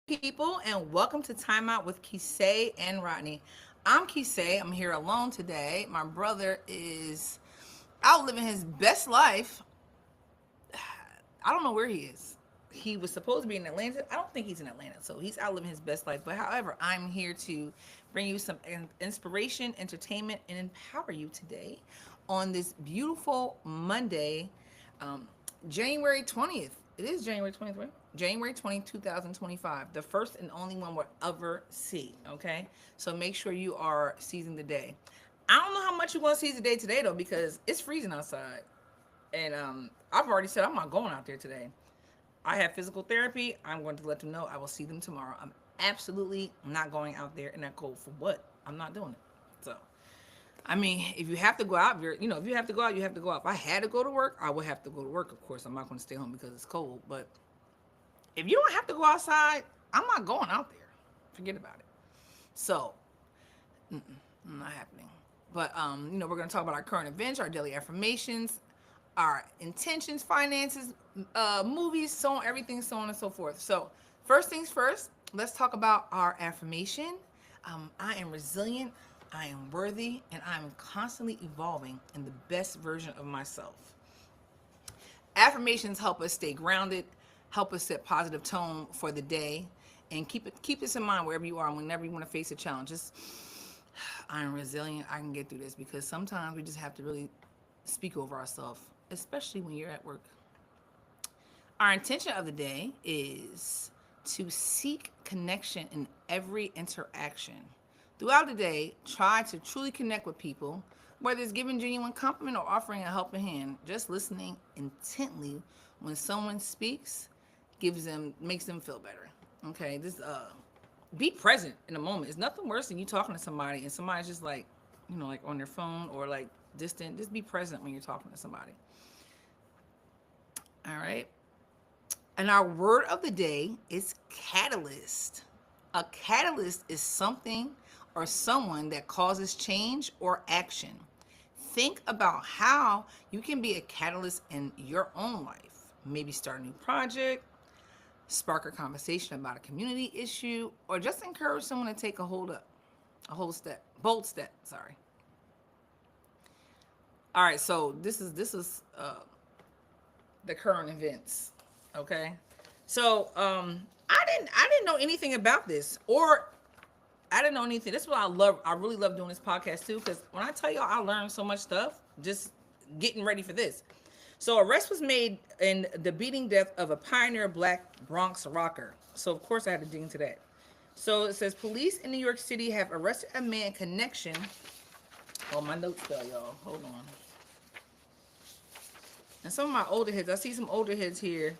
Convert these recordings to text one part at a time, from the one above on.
people, and welcome to Time Out with Kisei and Rodney. I'm Kisei. I'm here alone today. My brother is out living his best life. I don't know where he is. He was supposed to be in Atlanta. I don't think he's in Atlanta, so he's out living his best life. But however, I'm here to bring you some inspiration, entertainment, and empower you today on this beautiful Monday, um, January 20th. It is January 20th, right? January 20th, 2025. The first and only one we'll ever see, okay? So make sure you are seizing the day. I don't know how much you're going to seize the day today, though, because it's freezing outside. And I've already said I'm not going out there today. I have physical therapy. I'm going to let them know I will see them tomorrow. I'm absolutely not going out there in that cold for what? I'm not doing it. So, I mean, if you have to go out, if you have to go out, you have to go out. If I had to go to work, I would have to go to work. Of course, I'm not going to stay home because it's cold. But if you don't have to go outside, I'm not going out there. Forget about it. So, not happening. But we're going to talk about our current events, our daily affirmations, our intentions, finances, movies, so on, everything, so on and so forth. So, first things first, let's talk about our affirmation. I am resilient, I am worthy, and I am constantly evolving in the best version of myself. Affirmations help us stay grounded, help us set positive tone for the day, and keep this in mind wherever you are and whenever you want to face a challenge. Just I am resilient. I can get through this because sometimes we just have to really speak over ourselves, especially when you're at work. Our intention of the day is to seek connection in every interaction. Throughout the day, try to truly connect with people, whether it's giving genuine compliment or offering a helping hand. Just listening intently when someone speaks makes them feel better. Okay, this be present in the moment. It's nothing worse than you talking to somebody and somebody's just like, like on their phone or like distant. Just be present when you're talking to somebody. All right. And our word of the day is catalyst. A catalyst is something or someone that causes change or action. Think about how you can be a catalyst in your own life. Maybe start a new project, spark a conversation about a community issue, or just encourage someone to take bold step. Sorry. All right, so this is the current events. Okay, so I didn't know anything about this, or I didn't know anything. This is what I love. I really love doing this podcast too, because when I tell y'all, I learned so much stuff just getting ready for this. So arrest was made in the beating death of a pioneer black Bronx rocker. So of course I had to dig into that. So it says police in New York City have arrested a man in connection. Oh, my notes fell, y'all. Hold on. And some of my older heads, I see some older heads here.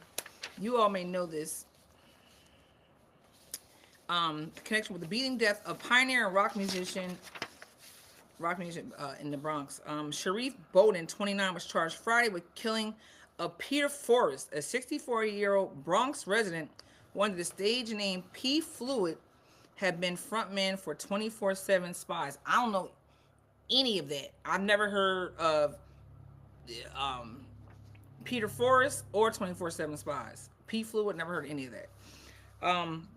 You all may know this. Connection with the beating death of pioneer and rock musician in the Bronx. Sharif Bowden, 29, was charged Friday with killing of Peter Forrest, a 64-year-old Bronx resident who under the stage name P. Fluid had been frontman for 24/7 Spies. I don't know any of that. I've never heard of um, Peter Forrest or 24/7 Spies. P. Fluid, never heard of any of that. Um,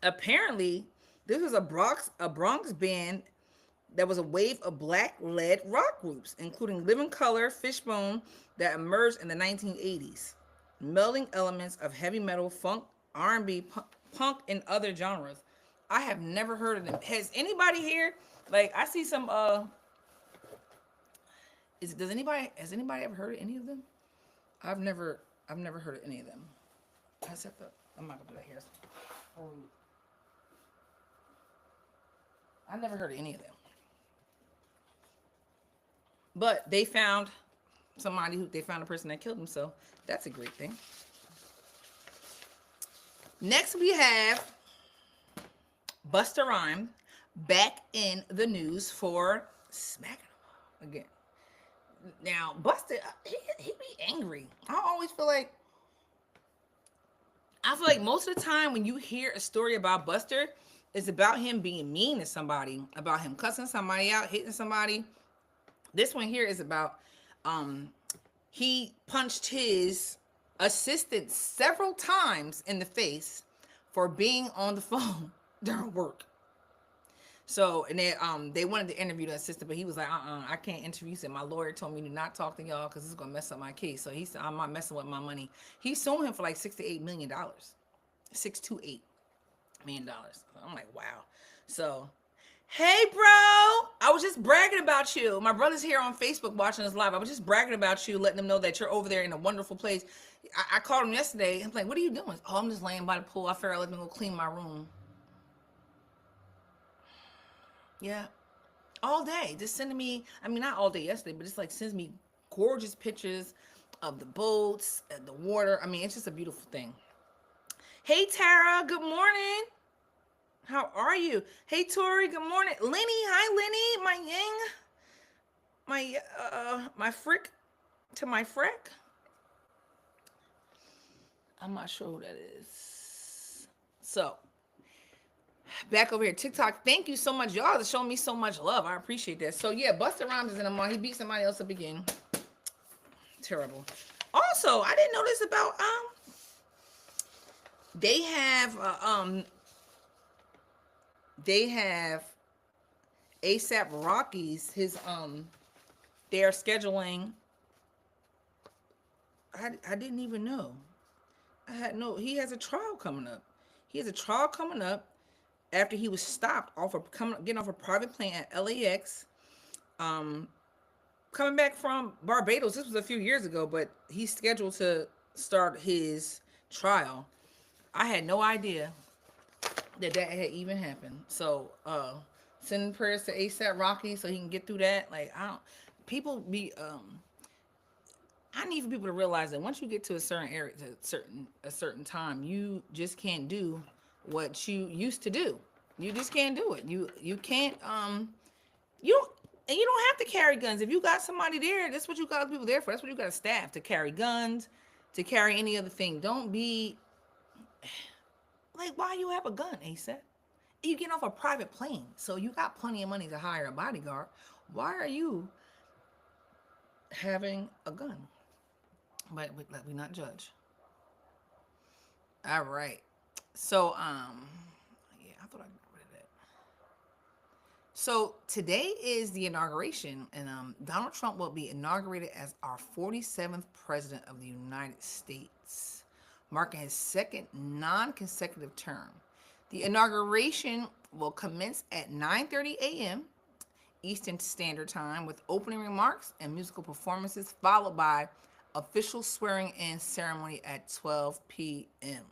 Apparently, this was a Bronx band that was a wave of black-led rock groups, including Living Color, Fishbone, that emerged in the 1980s, melding elements of heavy metal, funk, R&B, punk, and other genres. I have never heard of them. Has anybody here? Like, I see some. Has anybody ever heard of any of them? I've never. I've never heard of any of them. Except the. I'm not gonna do that here. I've never heard of any of them. But they found they found a person that killed him, so that's a great thing. Next we have Busta Rhymes back in the news for smacking him again. Now, Busta, he be angry. I feel like most of the time when you hear a story about Buster, it's about him being mean to somebody, about him cussing somebody out, hitting somebody. This one here is about um he punched his assistant several times in the face, for being on the phone during work. So and they wanted to interview the assistant, but he was like, I can't interview. He said my lawyer told me to not talk to y'all because it's gonna mess up my case. So he said I'm not messing with my money. He sued him for like $6 to $8 million, $6 to $8 million. I'm like, wow. So hey, bro, I was just bragging about you. My brother's here on Facebook watching us live. I was just bragging about you, letting them know that you're over there in a wonderful place. I called him yesterday. I'm like, what are you doing? Oh, I'm just laying by the pool. I figured I'd let me go clean my room. Yeah. All day. Just sending me, I mean, not all day yesterday, but just like sends me gorgeous pictures of the boats and the water. I mean, it's just a beautiful thing. Hey, Tara. Good morning. How are you? Hey, Tori. Good morning. Lenny. Hi, Lenny. My yang. My frick to my frick. I'm not sure who that is. So, back over here, TikTok. Thank you so much. Y'all are showing me so much love. I appreciate that. So, yeah, Busta Rhymes is in the mall. He beat somebody else up again. Terrible. Also, I didn't know this about, they have ASAP Rocky's, they're scheduling, I didn't even know. He has a trial coming up. He has a trial coming up after he was stopped getting off a private plane at LAX, coming back from Barbados. This was a few years ago, but he's scheduled to start his trial. I had no idea that had even happened. So, sending prayers to ASAP Rocky so he can get through that. Like, I need for people to realize that once you get to a certain area, a certain time, you just can't do what you used to do. You just can't do it. You can't you don't, and you don't have to carry guns. If you got somebody there, that's what you got people there for. That's what you got a staff to carry guns, to carry any other thing. Don't be like, why you have a gun, ASAP? You get off a private plane, so you got plenty of money to hire a bodyguard. Why are you having a gun? But let me not judge. All right. So, yeah, I thought I got rid of that. So today is the inauguration, and Donald Trump will be inaugurated as our 47th president of the United States, marking his second non-consecutive term. The inauguration will commence at 9:30 a.m. Eastern Standard Time with opening remarks and musical performances, followed by official swearing-in ceremony at 12 p.m.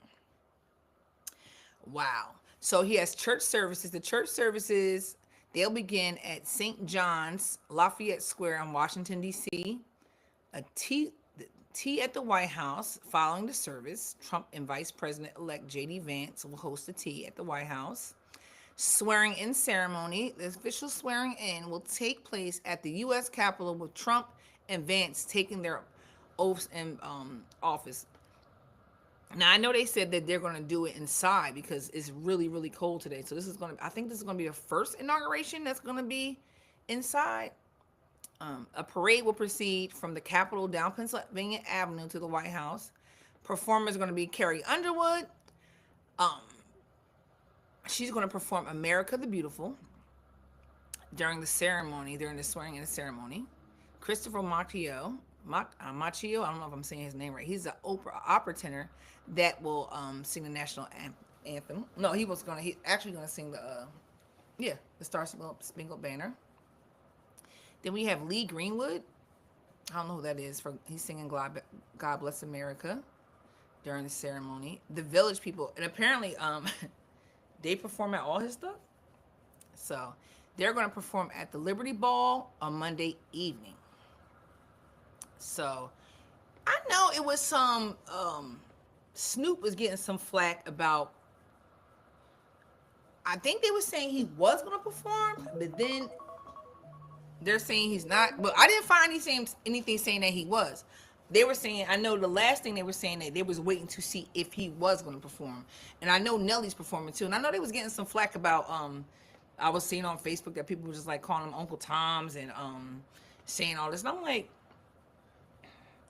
Wow. So he has church services. The church services, they'll begin at St. John's, Lafayette Square in Washington, D.C. A tea at the White House following the service. Trump and Vice President-elect J.D. Vance will host a tea at the White House. Swearing-in ceremony. The official swearing-in will take place at the U.S. Capitol with Trump and Vance taking their oaths in office. Now, I know they said that they're going to do it inside because it's really, really cold today. So I think this is going to be the first inauguration that's going to be inside. A parade will proceed from the Capitol down Pennsylvania Avenue to the White House. Performers are going to be Carrie Underwood. She's going to perform America the Beautiful during the swearing-in ceremony. Christopher Macchio, I don't know if I'm saying his name right. He's an opera tenor that will sing the national anthem. No, he's actually going to sing the Star Spangled Banner. Then we have Lee Greenwood. I don't know who that is. He's singing God Bless America during the ceremony. The Village People, and apparently they perform at all his stuff. So they're going to perform at the Liberty Ball on Monday evening. So I know it was some Snoop was getting some flack about, I think they were saying he was going to perform, but then they're saying he's not. But I didn't find anything saying that he was. They were saying, I know the last thing they were saying that they was waiting to see if he was going to perform. And I know Nelly's performing too. And I know they was getting some flack about, I was seeing on Facebook that people were just like calling him Uncle Tom's and saying all this. And I'm like,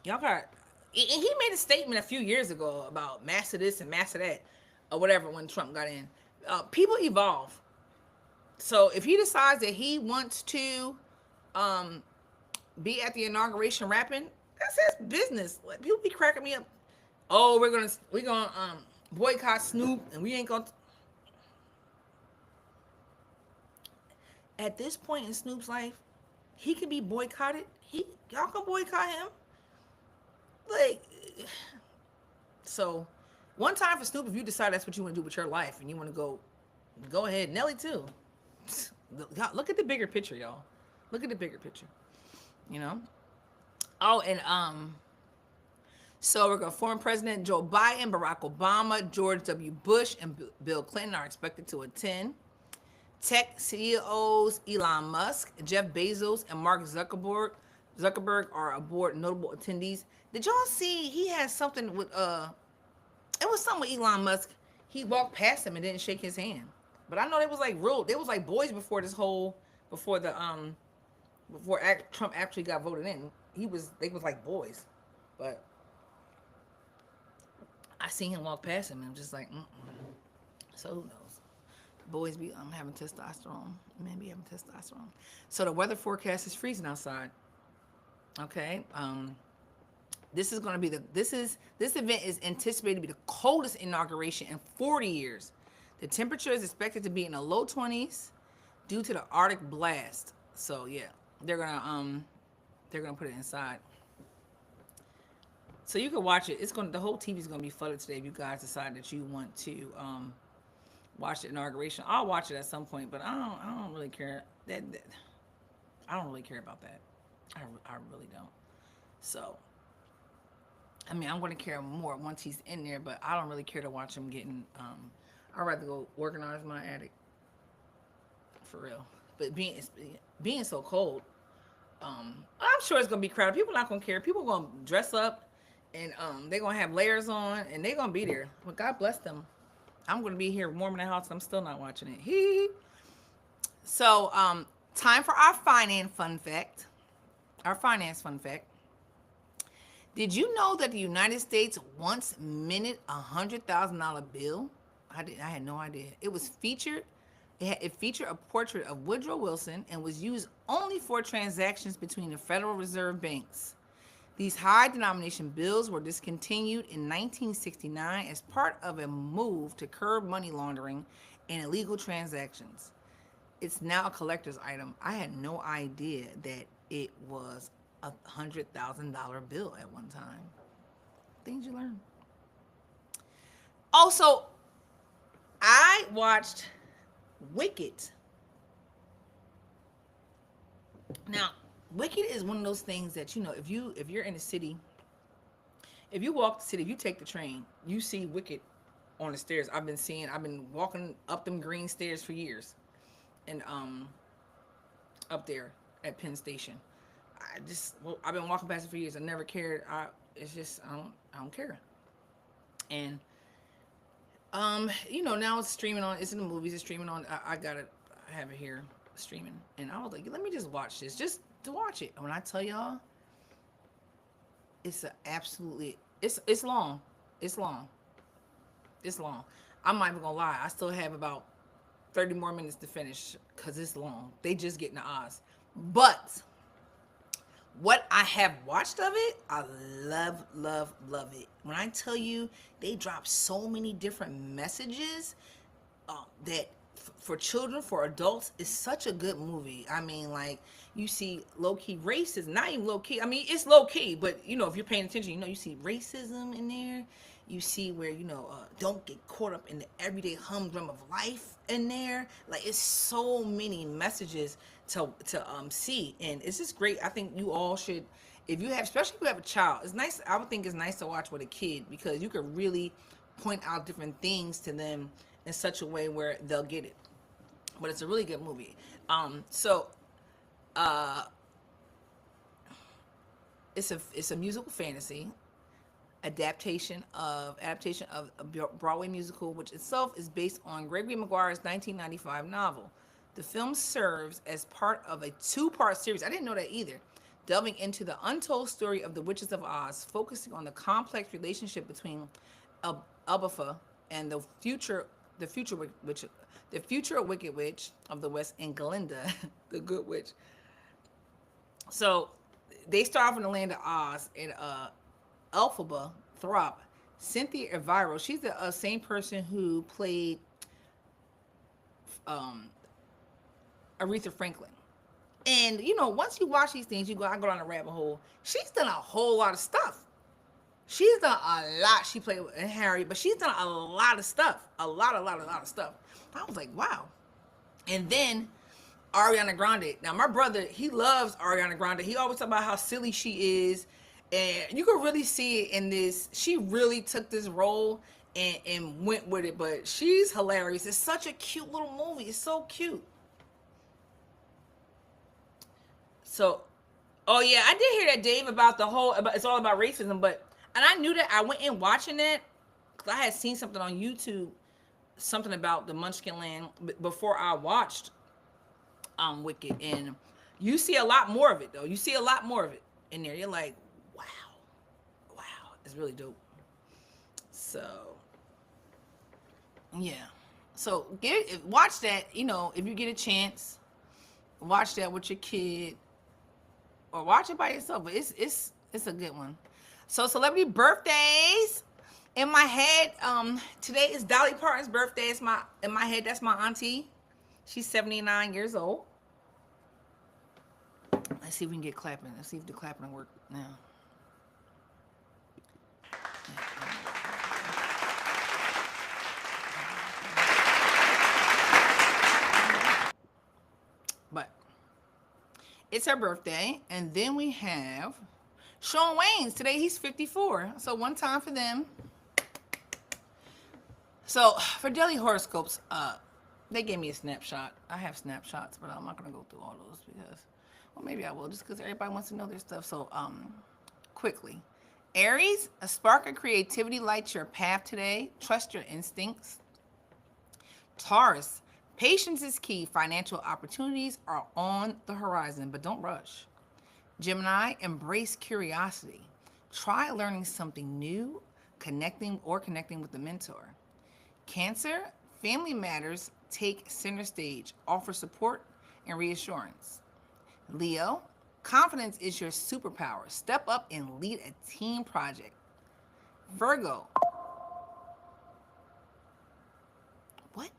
y'all got, he made a statement a few years ago about master this and master that. or whatever when Trump got in. People evolve. So if he decides that he wants to um, be at the inauguration rapping, that's his business. Like, people be cracking me up. Oh, we're gonna boycott Snoop, and we ain't gonna. At this point in Snoop's life, he can be boycotted. Y'all can boycott him. Like, so one time for Snoop, if you decide that's what you want to do with your life and you want to go ahead. Nelly too. Look at the bigger picture, y'all. Look at the bigger picture. You know. Oh, and so we're going. Former President Joe Biden, Barack Obama, George W. Bush, and Bill Clinton are expected to attend. Tech CEOs Elon Musk, Jeff Bezos, and Mark Zuckerberg are aboard notable attendees. Did y'all see he had something with it was something with Elon Musk. He walked past him and didn't shake his hand. But I know they was like real. They was like boys before this whole before the before Trump actually got voted in. They was like boys. But I seen him walk past him and I'm just like, so who knows? Boys be having testosterone. Men be having testosterone. So the weather forecast is freezing outside. Okay. This is going to be this event is anticipated to be the coldest inauguration in 40 years. The temperature is expected to be in the low 20s due to the Arctic blast. So yeah, they're gonna put it inside. So you can watch it. The whole TV is gonna be flooded today if you guys decide that you want to watch the inauguration. I'll watch it at some point, but I don't really care. I don't really care about that. I really don't. So, I mean, I'm going to care more once he's in there, but I don't really care to watch him getting. I'd rather go organize my attic. For real. But being so cold, I'm sure it's going to be crowded. People are not going to care. People are going to dress up, and they're going to have layers on, and they're going to be there. But God bless them. I'm going to be here warm in the house, and I'm still not watching it. Hee. So, time for our finance fun fact. Did you know that the United States once minted a $100,000 bill? I had no idea. It featured a portrait of Woodrow Wilson and was used only for transactions between the Federal Reserve banks. These high denomination bills were discontinued in 1969 as part of a move to curb money laundering and illegal transactions. It's now a collector's item. I had no idea that it was a $100,000 bill at one time. Things you learn. Also, I watched Wicked. Now, Wicked is one of those things that, if you're in the city, if you walk the city, if you take the train, you see Wicked on the stairs. I've been walking up them green stairs for years. And up there at Penn Station. I've been walking past it for years. I never cared. I don't care. And now it's streaming on. It's in the movies. It's streaming on. I have it here streaming. And I was like, let me just watch this, just to watch it. And when I tell y'all, it's long. It's long. I'm not even gonna lie. I still have about 30 more minutes to finish because it's long. They just getting the Oz. But what I have watched of it, I love it. When I tell you, they drop so many different messages that for children, for adults, it's such a good movie. I mean, like, you see low-key racism, not even low-key. I mean, it's low-key, but, if you're paying attention, you see racism in there. You see where, don't get caught up in the everyday humdrum of life in there. Like, it's so many messages to see. And it's just great. I think you all should, especially if you have a child, it's nice. I would think it's nice to watch with a kid because you can really point out different things to them in such a way where they'll get it. But it's a really good movie. It's a musical fantasy adaptation of a Broadway musical, which itself is based on Gregory Maguire's 1995 novel. The film serves as part of a two-part series. I didn't know that either. Delving into the untold story of the Witches of Oz, focusing on the complex relationship between Elphaba and the future Wicked Witch of the West, and Glinda, the Good Witch. So they start off in the land of Oz, and Elphaba Throp, Cynthia Eviro. She's the same person who played um, Aretha Franklin. And once you watch these things, I go down a rabbit hole. She's done a whole lot of stuff. She's done a lot. She played with Harry, but she's done a lot of stuff. A lot of stuff. I was like, wow. And then Ariana Grande. Now, my brother, he loves Ariana Grande. He always talk about how silly she is. And you can really see it in this. She really took this role and went with it. But she's hilarious. It's such a cute little movie. It's so cute. So, oh yeah, I did hear that, Dave, about it's all about racism. And I knew that. I went in watching it because I had seen something on YouTube, something about the Munchkin Land before I watched Wicked. And you see a lot more of it, though. You see a lot more of it in there. You're like, wow, it's really dope. So, yeah. So watch that. If you get a chance, watch that with your kid, or watch it by yourself. But it's a good one. So, celebrity birthdays. In my head, today is Dolly Parton's birthday. In my head, that's my auntie. She's 79 years old. Let's see if we can get clapping. Let's see if the clapping will work now. But it's her birthday. And then we have Shawn Wayans. Today he's 54. So one time for them. So for daily horoscopes, they gave me a snapshot. I have snapshots, but I'm not going to go through all those because, well, maybe I will, just because everybody wants to know their stuff. So quickly. Aries, a spark of creativity lights your path today. Trust your instincts. Taurus, patience is key. Financial opportunities are on the horizon, but don't rush. Gemini, embrace curiosity. Try learning something new, connecting with a mentor. Cancer, family matters take center stage. Offer support and reassurance. Leo, confidence is your superpower. Step up and lead a team project. Virgo. What?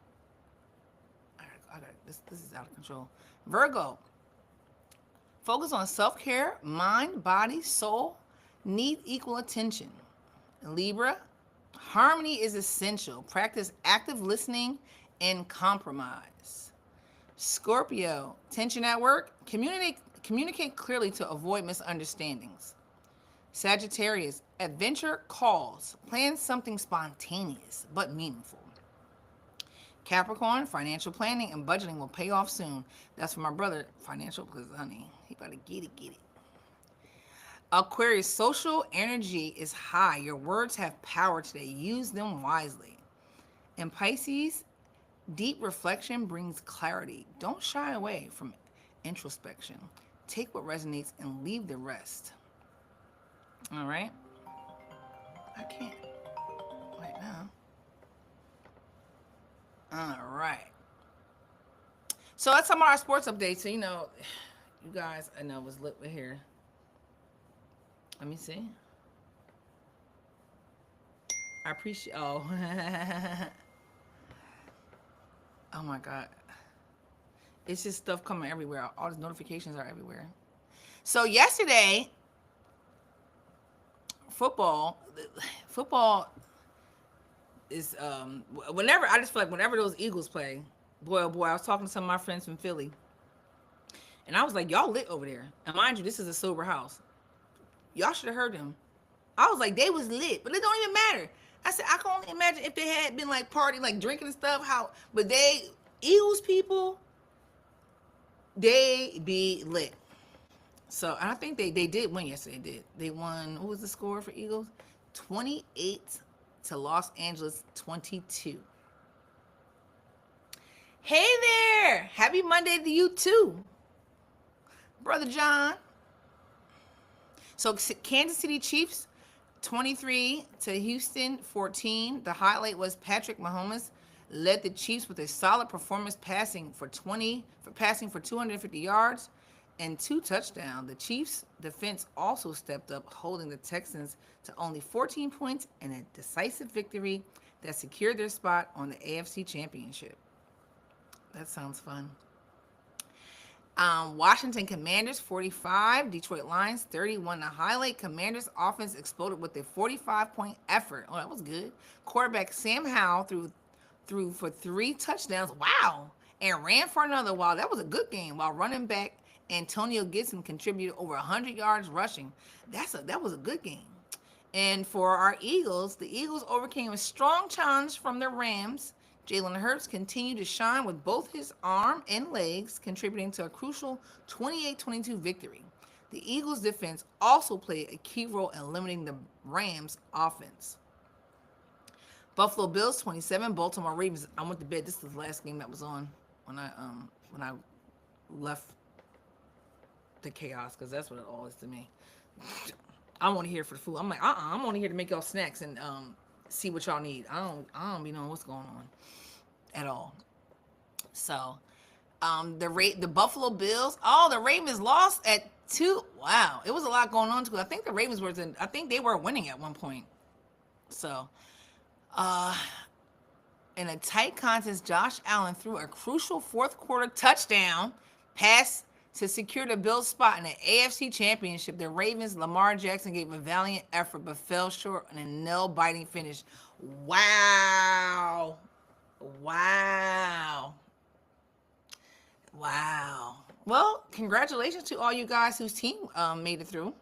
This is out of control. Virgo, focus on self-care, mind, body, soul. Need equal attention. Libra, harmony is essential. Practice active listening and compromise. Scorpio, tension at work. Communicate clearly to avoid misunderstandings. Sagittarius, adventure calls. Plan something spontaneous but meaningful. Capricorn, financial planning and budgeting will pay off soon. That's for my brother, financial, because, honey, he better get it. Aquarius, social energy is high. Your words have power today. Use them wisely. And Pisces, deep reflection brings clarity. Don't shy away from introspection. Take what resonates and leave the rest. All right? I can't right now. All right. So that's some of our sports updates. So, you guys, I know, was lit with here. Let me see. I appreciate. Oh. Oh my God. It's just stuff coming everywhere. All these notifications are everywhere. So yesterday, football is whenever I just feel like whenever those Eagles play, boy oh boy, I was talking to some of my friends from Philly, and I was like, y'all lit over there. And mind you, this is a sober house. Y'all should have heard them. I was like, they was lit, but it don't even matter. I said, I can only imagine if they had been like partying, like drinking and stuff, but Eagles people, they be lit. So, and I think they did win yesterday. They won, what was the score for Eagles? 28 to Los Angeles 22. Hey there! Happy Monday to you too, Brother John. So Kansas City Chiefs 23 to Houston 14. The highlight was Patrick Mahomes led the Chiefs with a solid performance passing for 250 yards and 2 touchdowns. The Chiefs defense also stepped up, holding the Texans to only 14 points and a decisive victory that secured their spot on the AFC Championship. That sounds fun. Washington Commanders 45, Detroit Lions 31. The highlight: Commanders offense exploded with a 45-point effort. Oh, that was good. Quarterback Sam Howell threw for 3 touchdowns. Wow. And ran for another. Wow, that was a good game. While running back Antonio Gibson contributed over 100 yards rushing. That was a good game. And for our Eagles, the Eagles overcame a strong challenge from the Rams. Jalen Hurts continued to shine with both his arm and legs, contributing to a crucial 28-22 victory. The Eagles' defense also played a key role in limiting the Rams' offense. Buffalo Bills 27, Baltimore Ravens. I went to bed. This is the last game that was on when I left the chaos, because that's what it all is to me. I want to hear for the food. I'm like, I'm only here to make y'all snacks and see what y'all need. I don't be knowing what's going on at all. So, the Buffalo Bills. Oh, the Ravens lost at 2. Wow, it was a lot going on too. I think the Ravens I think they were winning at one point. So, in a tight contest, Josh Allen threw a crucial fourth quarter touchdown pass to secure the Bills' spot in the AFC Championship. The Ravens' Lamar Jackson gave a valiant effort but fell short on a nail-biting finish. Wow. Well, congratulations to all you guys whose team made it through.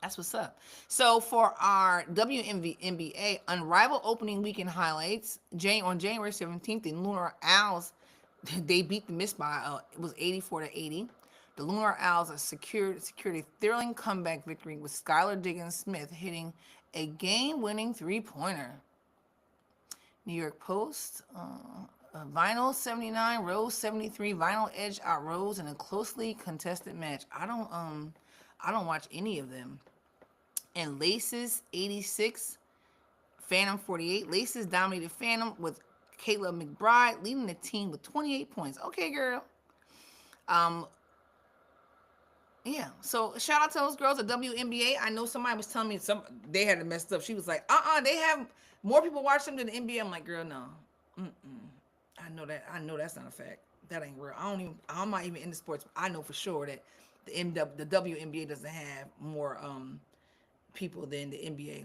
That's what's up. So for our WNBA Unrivaled opening weekend highlights, on January 17th, the Lunar Owls, they beat the Mist by it was 84-80. The Lunar Owls secured a thrilling comeback victory with Skylar Diggins-Smith hitting a game-winning 3-pointer. New York Post, Vinyl 79, Rose 73. Vinyl edged out Rose in a closely contested match. I don't watch any of them. And Laces 86, Phantom 48. Laces dominated Phantom with Kayla McBride leading the team with 28 points. Okay, girl. Yeah. So shout out to those girls at WNBA. I know somebody was telling me they had it messed up. She was like, they have more people watch them than the NBA. I'm like, girl, no. I know that's not a fact. That ain't real. I'm not even into sports. I know for sure that the WNBA doesn't have more people than the NBA.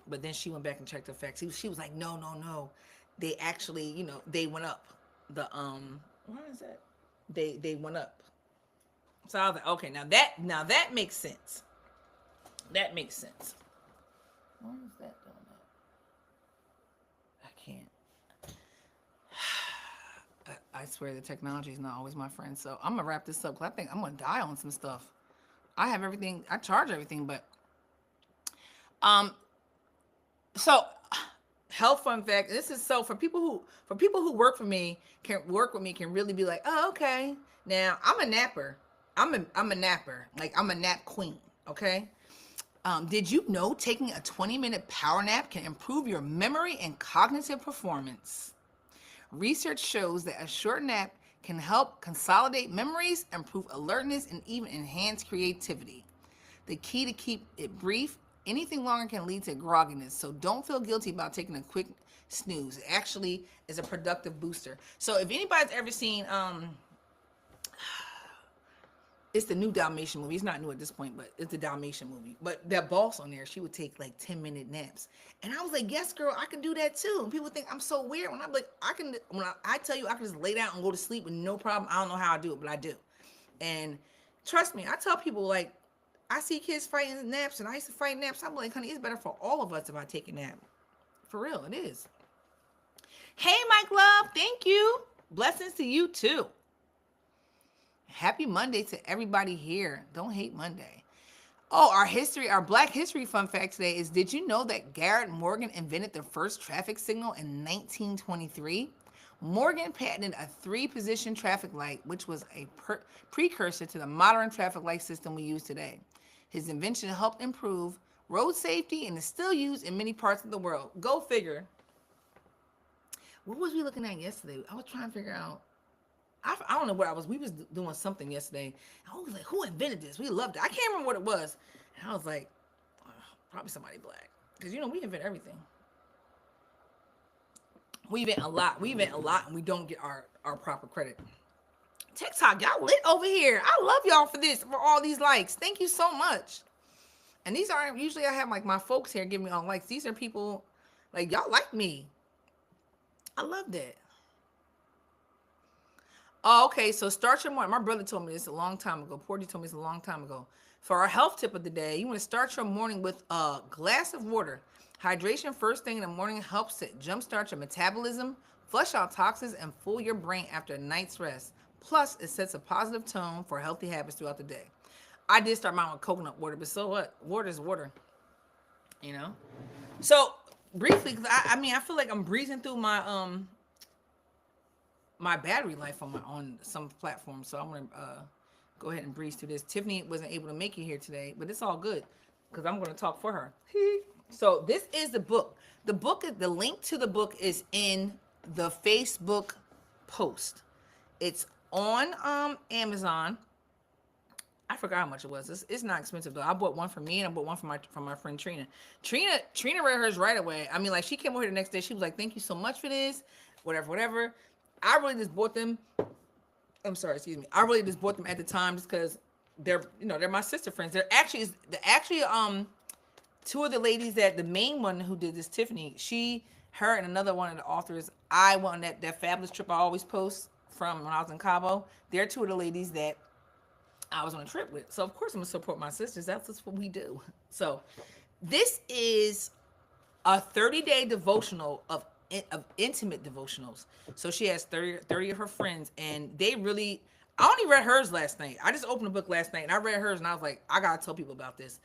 But then she went back and checked the facts. She was like, no. They actually, they went up. Why is that? They went up. So I was like, okay, now that makes sense. That makes sense. Why is that doing that? I can't. I swear the technology is not always my friend. So I'm gonna wrap this up because I think I'm gonna die on some stuff. I have everything. I charge everything, but so health fun fact. This is so for people who work with me can really be like, oh, okay. Now I'm a napper. I'm a napper. Like I'm a nap queen. Okay. Did you know taking a 20-minute power nap can improve your memory and cognitive performance? Research shows that a short nap can help consolidate memories, improve alertness, and even enhance creativity. The key to keep it brief, anything longer can lead to grogginess, so don't feel guilty about taking a quick snooze. It actually is a productive booster. So if anybody's ever seen, it's the new Dalmatian movie. It's not new at this point, but it's the Dalmatian movie. But that boss on there, she would take like 10-minute naps. And I was like, yes, girl, I can do that too. And people think I'm so weird. When I'm like, when I tell you I can just lay down and go to sleep with no problem. I don't know how I do it, but I do. And trust me, I tell people, like, I see kids fighting naps, and I used to fight naps. I'm like, honey, it's better for all of us if I take a nap. For real, it is. Hey, Mike Love, thank you. Blessings to you too. Happy Monday to everybody here. Don't hate Monday. Oh, our Black History fun fact today is, did you know that Garrett Morgan invented the first traffic signal in 1923? Morgan patented a 3-position traffic light, which was a precursor to the modern traffic light system we use today. His invention helped improve road safety, and is still used in many parts of the world. Go figure. What was we looking at yesterday? I was trying to figure out. I don't know what I was. We was doing something yesterday. I was like, who invented this? We loved it. I can't remember what it was. And I was like, probably somebody black. Because, we invent everything. We invent a lot. We invent a lot, and we don't get our proper credit. TikTok, y'all lit over here. I love y'all for this, for all these likes. Thank you so much. And these aren't, usually I have like my folks here giving me all likes. These are people, like, y'all like me. I love that. Oh, okay. So start your morning. My brother told me this a long time ago. Porty told me this a long time ago. For our health tip of the day, you want to start your morning with a glass of water. Hydration first thing in the morning helps to jumpstart your metabolism, flush out toxins, and fuel your brain after a night's rest. Plus, it sets a positive tone for healthy habits throughout the day. I did start mine with coconut water, but so what? Water is water, you know? So, briefly, because I feel like I'm breezing through my battery life on some platforms. So I'm gonna go ahead and breeze through this. Tiffany wasn't able to make it here today, but it's all good because I'm gonna talk for her. So this is the book. The link to the book is in the Facebook post. It's on Amazon. I forgot how much it was. It's not expensive though. I bought one for me and I bought one for my friend Trina. Trina read hers right away. I mean, like she came over here the next day. She was like, "Thank you so much for this, whatever." I really just bought them. I'm sorry, excuse me. I really just bought them at the time just because they're my sister friends. They're actually two of the ladies that the main one who did this, Tiffany. Her and another one of the authors. I went on that fabulous trip I always post from when I was in Cabo. They're two of the ladies that I was on a trip with. So of course I'm gonna support my sisters. That's just what we do. So this is a 30-day devotional of intimate devotionals. So she has 30 of her friends, and they really, I only read hers last night. I just opened the book last night and I read hers and I was like, I gotta tell people about this.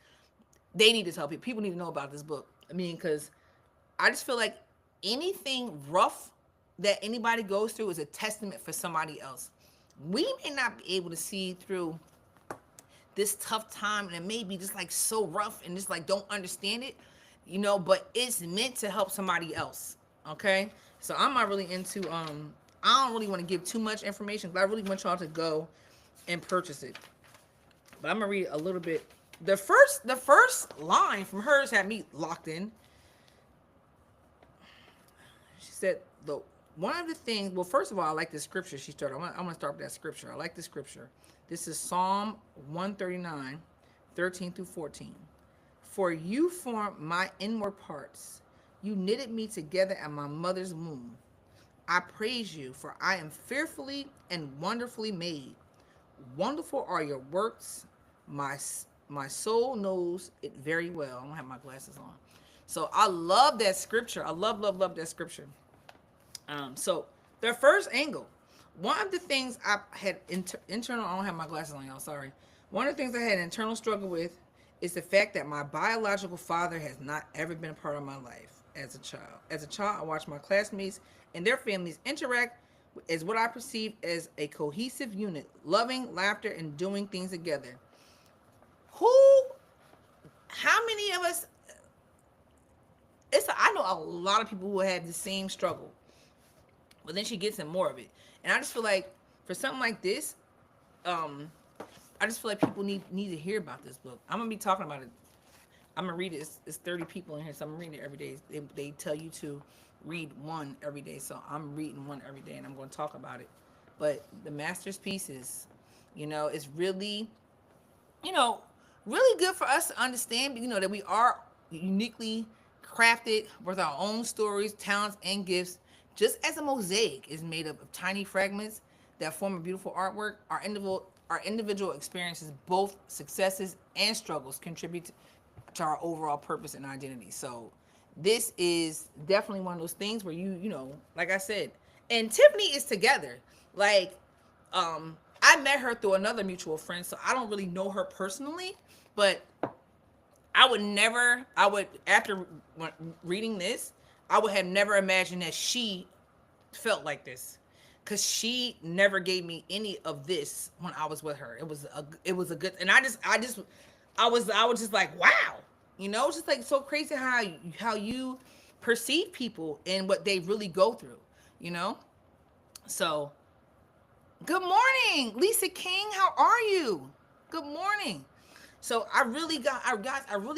They need to tell people. People need to know about this book. I mean, because I just feel like anything rough that anybody goes through is a testament for somebody else. We may not be able to see through this tough time, and it may be just like so rough and just like don't understand it, but it's meant to help somebody else. Okay. So I'm not really into I don't really want to give too much information, but I really want y'all to go and purchase it. But I'm gonna read a little bit. The first line from hers had me locked in. She said, one of the things, well, first of all, I like the scripture she started. I'm gonna start with that scripture. I like the scripture. This is Psalm 139, 13 through 14. For you formed my inward parts. You knitted me together at my mother's womb. I praise you, for I am fearfully and wonderfully made. Wonderful are your works. My soul knows it very well. I'm gonna have my glasses on. So I love that scripture. I love that scripture. So their first angle. One of the things I had internal, I don't have my glasses on, y'all, sorry. One of the things I had an internal struggle with is the fact that my biological father has not ever been a part of my life as a child. As a child, I watched my classmates and their families interact as what I perceive as a cohesive unit, loving, laughter, and doing things together. How many of us, I know a lot of people who have the same struggle, but then she gets in more of it. And I just feel like for something like this, I just feel like people need to hear about this book. I'm gonna be talking about it. I'm gonna read it. It's 30 people in here, so I'm reading it every day. They tell you to read one every day, so I'm reading one every day, and I'm gonna talk about it. But the master's pieces, it's really, really good for us to understand, that we are uniquely crafted with our own stories, talents, and gifts. Just as a mosaic is made up of tiny fragments that form a beautiful artwork, our individual experiences, both successes and struggles, contribute to our overall purpose and identity. So this is definitely one of those things where like I said, and Tiffany is together. Like, I met her through another mutual friend, so I don't really know her personally, but after reading this, I would have never imagined that she felt like this, because she never gave me any of this when I was with her. It was a good, and I was just like, wow, It's just like so crazy how you perceive people and what they really go through. You know. So, good morning, Lisa King. How are you? Good morning. So I really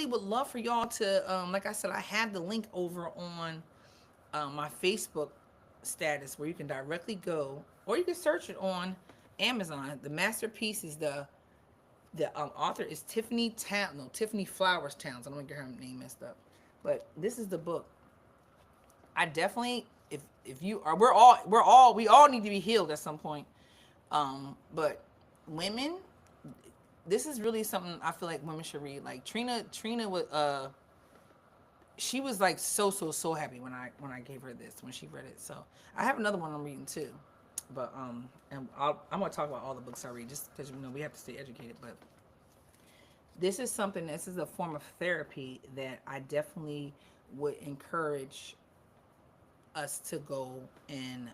would love for y'all to, like I said, I have the link over on my Facebook status where you can directly go, or you can search it on Amazon. The masterpiece is the author is Tiffany Flowers Towns. I don't want to get her name messed up, but this is the book. I definitely, if you are, we all need to be healed at some point. But women, this is really something I feel like women should read. Like Trina was she was like so happy when I gave her this when she read it. So I have another one I'm reading too, but and I'm gonna talk about all the books I read just because we have to stay educated. But this is a form of therapy that I definitely would encourage us to go and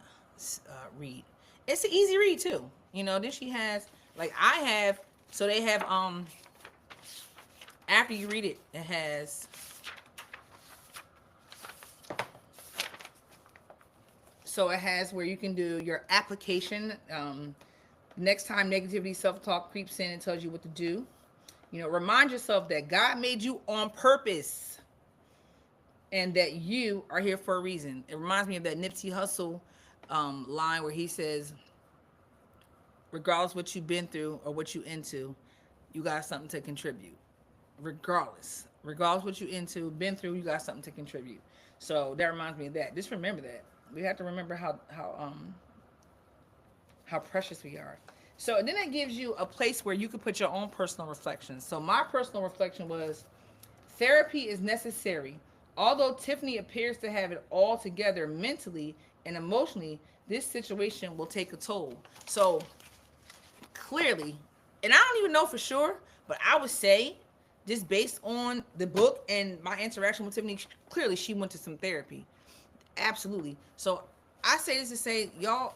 read. It's an easy read too. Then she has like I have. So they have after you read it, it has where you can do your application. Next time negativity, self-talk creeps in and tells you what to do, remind yourself that God made you on purpose and that you are here for a reason. It reminds me of that Nipsey Hussle line where he says, regardless what you've been through or what you into, you got something to contribute. Regardless what you into, been through, you got something to contribute. So that reminds me of that. Just remember that. We have to remember how precious we are. So then it gives you a place where you can put your own personal reflections. So my personal reflection was, therapy is necessary. Although Tiffany appears to have it all together mentally and emotionally, this situation will take a toll. So clearly, and I don't even know for sure, but I would say, just based on the book and my interaction with Tiffany, clearly she went to some therapy. Absolutely. So I say this to say, y'all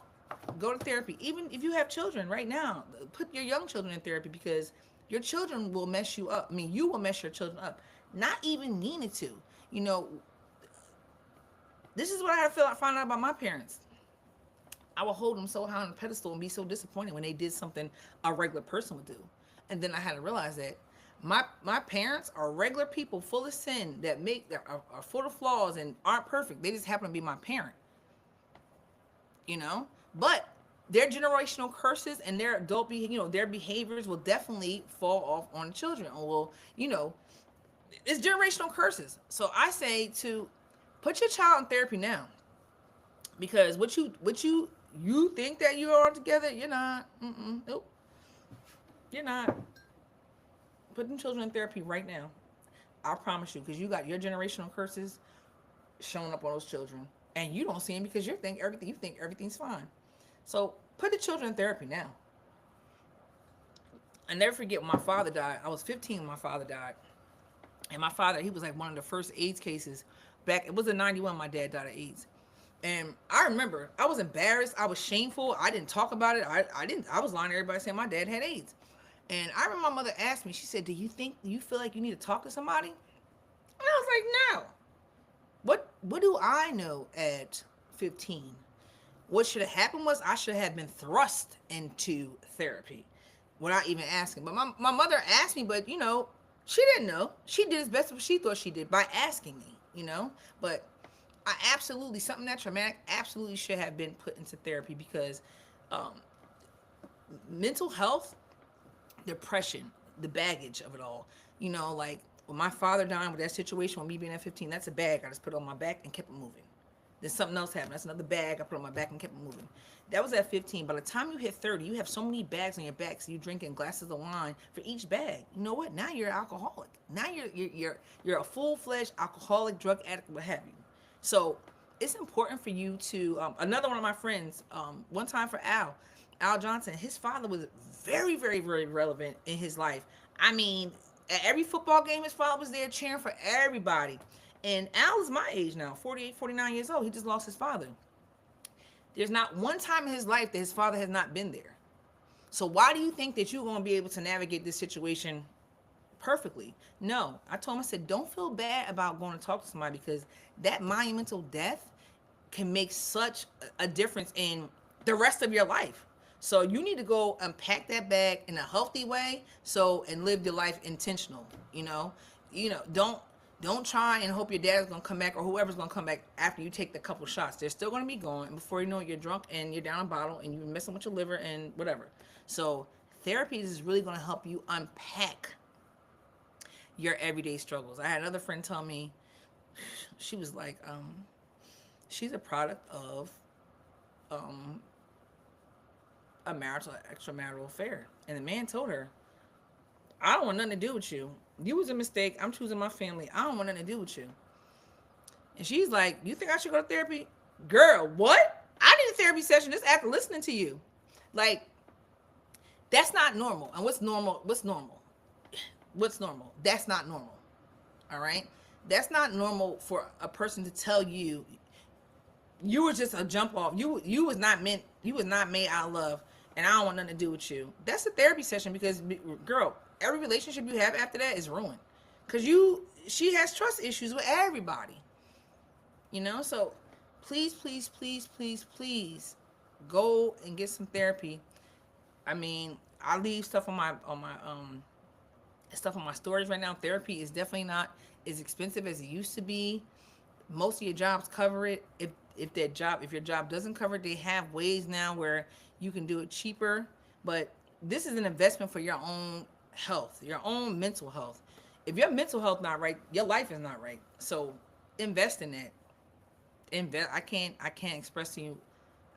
go to therapy. Even if you have children right now, put your young children in therapy because your children will mess you up. I mean, you will mess your children up. Not even meaning to. You know, this is what I had to find out about my parents. I would hold them so high on a pedestal and be so disappointed when they did something a regular person would do. And then I had to realize that my parents are regular people full of sin that are full of flaws and aren't perfect. They just happen to be my parent. But their generational curses and their their behaviors will definitely fall off on the children, or it's generational curses. So I say to put your child in therapy now, because what you think that you are together, you're not. Nope, you're not. Put them children in therapy right now. I promise you, because you got your generational curses showing up on those children, and you don't see them because you think everything's fine. So put the children in therapy now. I never forget when my father died. I was 15 when my father died. And my father, he was like one of the first AIDS cases back. It was in 91 my dad died of AIDS. And I remember I was embarrassed. I was shameful. I didn't talk about it. I was lying to everybody saying my dad had AIDS. And I remember my mother asked me, she said, do you feel like you need to talk to somebody? And I was like, no. What do I know at 15? What should have happened was I should have been thrust into therapy without even asking. But my mother asked me, but she didn't know. She did as best as she thought she did by asking me. But I absolutely, something that traumatic absolutely should have been put into therapy because mental health, depression, the baggage of it all, like when my father died with that situation with me being at 15, that's a bag I just put on my back and kept it moving. Then something else happened. That's another bag I put on my back and kept it moving. That was at 15. By the time you hit 30, you have so many bags on your back, so you're drinking glasses of wine for each bag. You know what? Now you're an alcoholic. Now you're a full-fledged alcoholic, drug addict, what have you. So it's important for you to. Another one of my friends, one time for Al Johnson, his father was very, very, very relevant in his life. I mean, at every football game, his father was there cheering for everybody. And Al is my age now, 48, 49 years old. He just lost his father. There's not one time in his life that his father has not been there. So why do you think that you're going to be able to navigate this situation perfectly. No, I told him, I said, don't feel bad about going to talk to somebody, because that monumental death can make such a difference in the rest of your life. So you need to go unpack that bag in a healthy way, so, and live your life intentional, don't try and hope your dad's gonna come back or whoever's gonna come back after you take the couple shots. They're still gonna be going, and before you know it, you're drunk and you're down a bottle and you're messing with your liver and whatever. So therapy is really gonna help you unpack your everyday struggles. I had another friend tell me, she was like, she's a product of um, a marital extramarital affair, and the man told her, "I don't want nothing to do with you. You was a mistake. I'm choosing my family. I don't want nothing to do with you." And she's like, "You think I should go to therapy?" Girl, what? I need a therapy session just after listening to you. Like, that's not normal. And what's normal? What's normal? What's normal? That's not normal. All right? That's not normal for a person to tell you you were just a jump off. You was not meant. You was not made out of love, and I don't want nothing to do with you. That's a therapy session, because, girl, every relationship you have after that is ruined, because she has trust issues with everybody. So please, please, please, please, please, go and get some therapy. I mean, I leave stuff on my stories right now. Therapy is definitely not as expensive as it used to be. Most of your jobs cover it. If your job doesn't cover it, they have ways now where you can do it cheaper. But this is an investment for your own health, your own mental health. If your mental health not right, your life is not right. So invest in that. Invest. I can't express to you.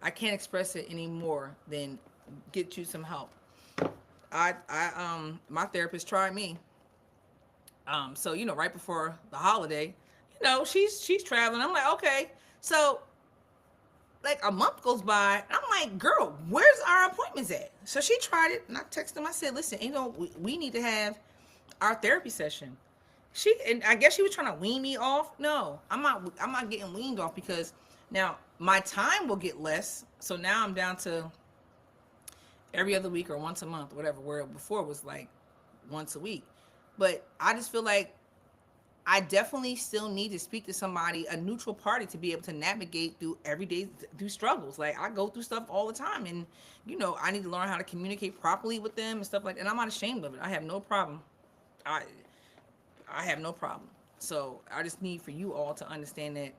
I can't express it any more than get you some help. My therapist tried me. So right before the holiday, she's traveling. I'm like, okay. So like a month goes by, I'm like, girl, where's our appointments at? So she tried it, and I texted him. I said, listen, we need to have our therapy session. And I guess she was trying to wean me off. No, I'm not getting weaned off, because now my time will get less. So now I'm down to every other week or once a month, whatever. Where before it was like once a week. But I just feel like I definitely still need to speak to somebody, a neutral party, to be able to navigate through everyday through struggles. Like, I go through stuff all the time, and I need to learn how to communicate properly with them and stuff like that. And I'm not ashamed of it. I have no problem. I I have no problem. So I just need for you all to understand that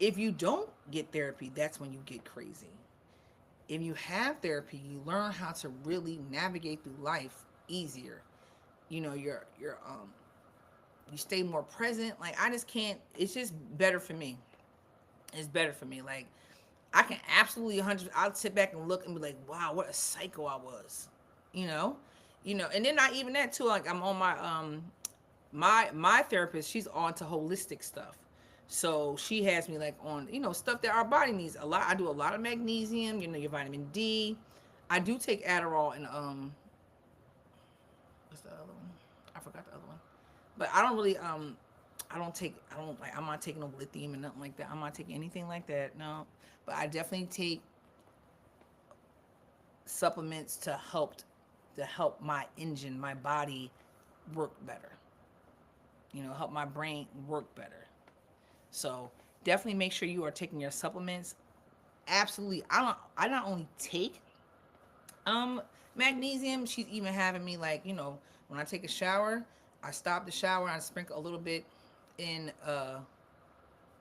if you don't get therapy, that's when you get crazy. If you have therapy, you learn how to really navigate through life easier. You're you stay more present. Like, I just can't. It's just better for me. It's better for me. Like, I can absolutely 100. I'll sit back and look and be like, wow, what a psycho I was. You know, and then not even that too. Like, I'm on my therapist. She's on to holistic stuff. So she has me like on stuff that our body needs a lot. I do a lot of magnesium. Your vitamin D. I do take Adderall and what's the other one? I forgot the other one. But I don't really I'm not taking no lithium and nothing like that. I'm not taking anything like that. No. But I definitely take supplements to help my engine, my body work better. Help my brain work better. So definitely make sure you are taking your supplements. Absolutely. I not only take magnesium, she's even having me like, when I take a shower, I stop the shower and I sprinkle a little bit in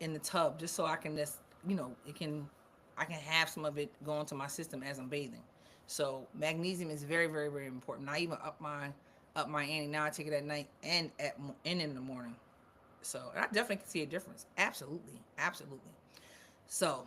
in the tub, just so I can just I can have some of it go into my system as I'm bathing. So magnesium is very, very, very important. I even up my ante. Now I take it at night and in the morning. So, and I definitely can see a difference. Absolutely, absolutely. So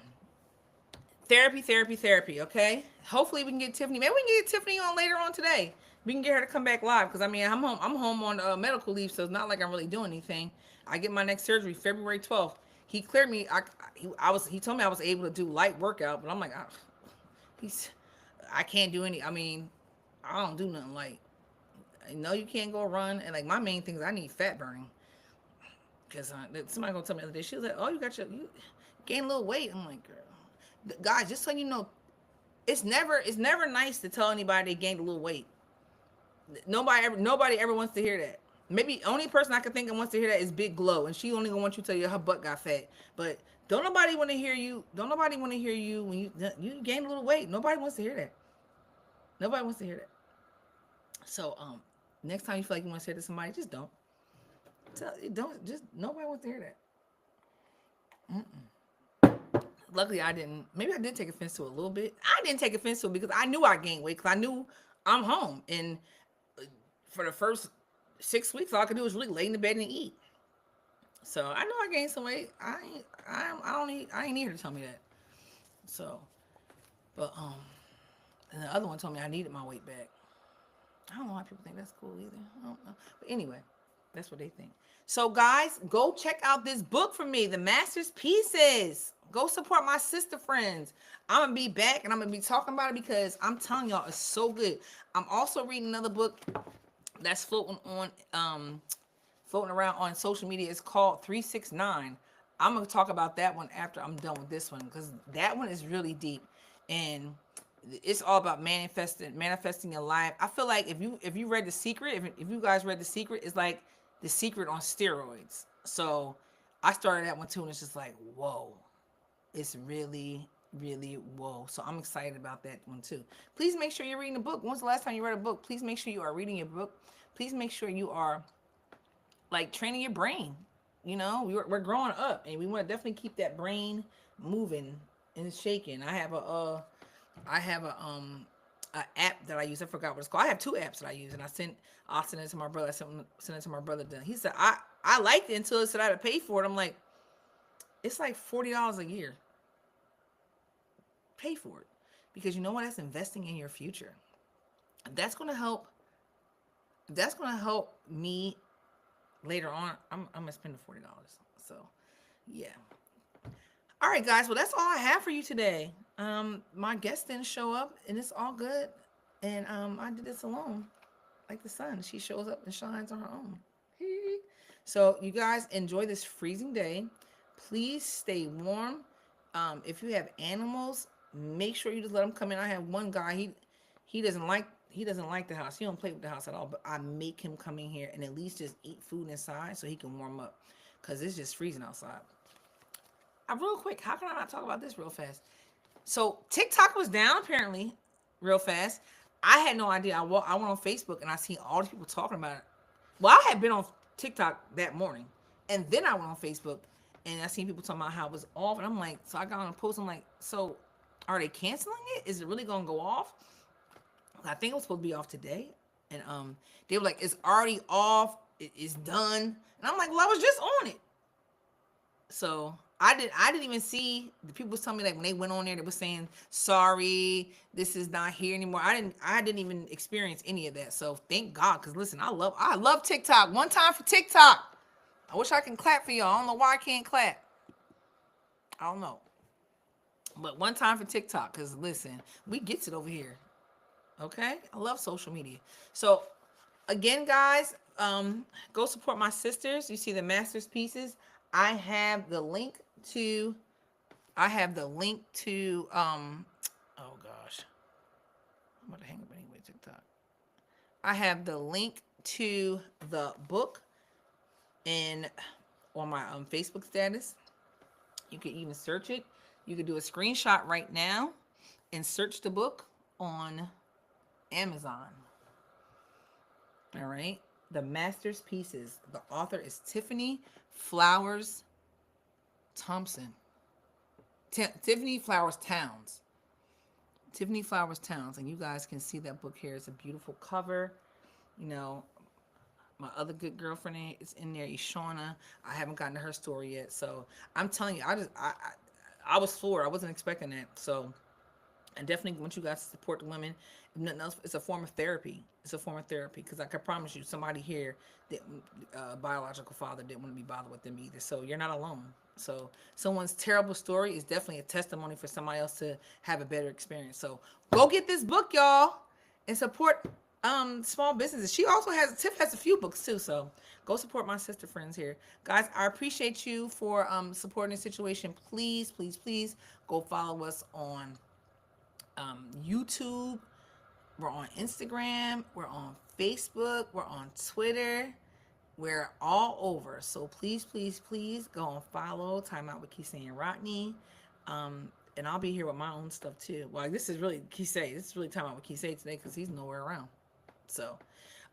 therapy, therapy, therapy. Okay. Hopefully we can get Tiffany. Maybe we can get Tiffany on later on today. We can get her to come back live, because I mean, I'm home. I'm home on medical leave, so it's not like I'm really doing anything. I get my next surgery February 12th. He cleared me. He told me I was able to do light workout, but I'm like, he's I can't do any. I mean, I don't do nothing light. I know you can't go run, and like my main thing is I need fat burning. Because somebody gonna tell me the other day, she was like, "Oh, you gain a little weight." I'm like, "Girl, guys, just so you know, it's never nice to tell anybody they gained a little weight. Nobody ever wants to hear that. Maybe only person I can think of wants to hear that is Big Glow, and she only gonna want you to tell you her butt got fat. But don't nobody want to hear you. Don't nobody want to hear you when you gain a little weight. Nobody wants to hear that. Nobody wants to hear that. So next time you feel like you want to say it to somebody, just don't. Don't just nobody wants to hear that. Luckily, I didn't. Maybe I did take offense to it a little bit. I didn't take offense to it because I knew I gained weight because I knew I'm home, and for the first 6 weeks, all I could do was really lay in the bed and eat. So I know I gained some weight. I don't need. I ain't need her to tell me that. So, but and the other one told me I needed my weight back. I don't know why people think that's cool either. I don't know. But anyway, that's what they think. So guys, go check out this book for me, The Master's Pieces. Go support my sister friends. I'm gonna be back and I'm gonna be talking about it because I'm telling y'all it's so good. I'm also reading another book that's floating around on social media. It's called 369. I'm gonna talk about that one after I'm done with this one because that one is really deep and it's all about manifesting your life. I feel like if you read The Secret, if you guys read The Secret, it's like The Secret on steroids. So I started that one too, and it's just like whoa, it's really really whoa. So I'm excited about that one too. Please make sure you're reading a book. When's the last time you read a book? Please make sure you are reading your book. Please make sure you are like training your brain. You know, we're growing up, and we want to definitely keep that brain moving and shaking. I have a app that I use. I forgot what it's called. I have two apps that I use, and I'll send it to my brother. Send it to my brother. Then he said I liked it until it said I had to pay for it. I'm like, it's like $40 a year. Pay for it because you know what? That's investing in your future. That's gonna help. That's gonna help me later on. I'm gonna spend the $40. So yeah. All right, guys. Well, that's all I have for you today. My guest didn't show up, and it's all good. And I did this alone, like the sun. She shows up and shines on her own. So you guys enjoy this freezing day. Please stay warm. If you have animals, make sure you just let them come in. I have one guy. He doesn't like the house. He don't play with the house at all. But I make him come in here and at least just eat food inside so he can warm up, cause it's just freezing outside. Real quick, how can I not talk about this real fast? So TikTok was down apparently, real fast. I had no idea. I went on Facebook and I seen all these people talking about it. Well, I had been on TikTok that morning, and then I went on Facebook and I seen people talking about how it was off, and I'm like, so I got on a post. I'm like, so are they canceling it? Is it really gonna go off? I think it was supposed to be off today, and they were like, it's already off. It's done, and I'm like, well, I was just on it. So I didn't even see the people was telling me like when they went on there they were saying sorry, this is not here anymore. I didn't even experience any of that. So thank God, because listen, I love TikTok. One time for TikTok. I wish I can clap for y'all. I don't know why I can't clap. I don't know. But one time for TikTok, because listen, we gets it over here. Okay? I love social media. So again, guys, go support my sisters. You see the master's pieces. I have the link to I have the link to oh gosh. I'm about to hang up anyway, TikTok. I have the link to the book in on my Facebook status. You can even search it. You can do a screenshot right now and search the book on Amazon. All right. The Master's Pieces. The author is Tiffany Flowers Thompson. Tiffany Flowers Towns. Tiffany Flowers Towns. And you guys can see that book here. It's a beautiful cover. You know, my other good girlfriend is in there, Ishana. I haven't gotten to her story yet. So I'm telling you, I was floored. I wasn't expecting that. So I definitely want you guys to support the women. If nothing else, it's a form of therapy. It's a form of therapy because I can promise you, somebody here, that biological father didn't want to be bothered with them either. So you're not alone. So someone's terrible story is definitely a testimony for somebody else to have a better experience. So go get this book, y'all, and support small businesses. Tiff has a few books too. So go support my sister friends here, guys. I appreciate you for supporting the situation. Please, please, please go follow us on YouTube. We're on Instagram. We're on Facebook. We're on Twitter. We're all over. So please, please, please go and follow Time Out with Kisei and Rodney. And I'll be here with my own stuff too. Well, this is really Kisei. This is really Time Out with Kisei today because he's nowhere around. So,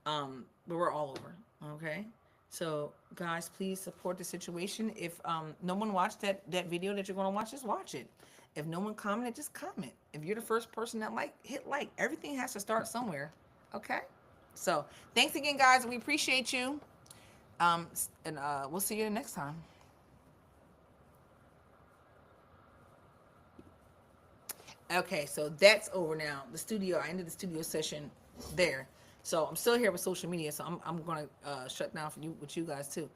but we're all over. Okay. So guys, please support the situation. If no one watched that video that you're gonna watch, just watch it. If no one commented, just comment. If you're the first person that hit like. Everything has to start somewhere. Okay. So thanks again, guys. We appreciate you. And we'll see you next time. Okay, so that's over now. The studio, I ended the studio session there. So I'm still here with social media, so I'm gonna shut down for you with you guys too.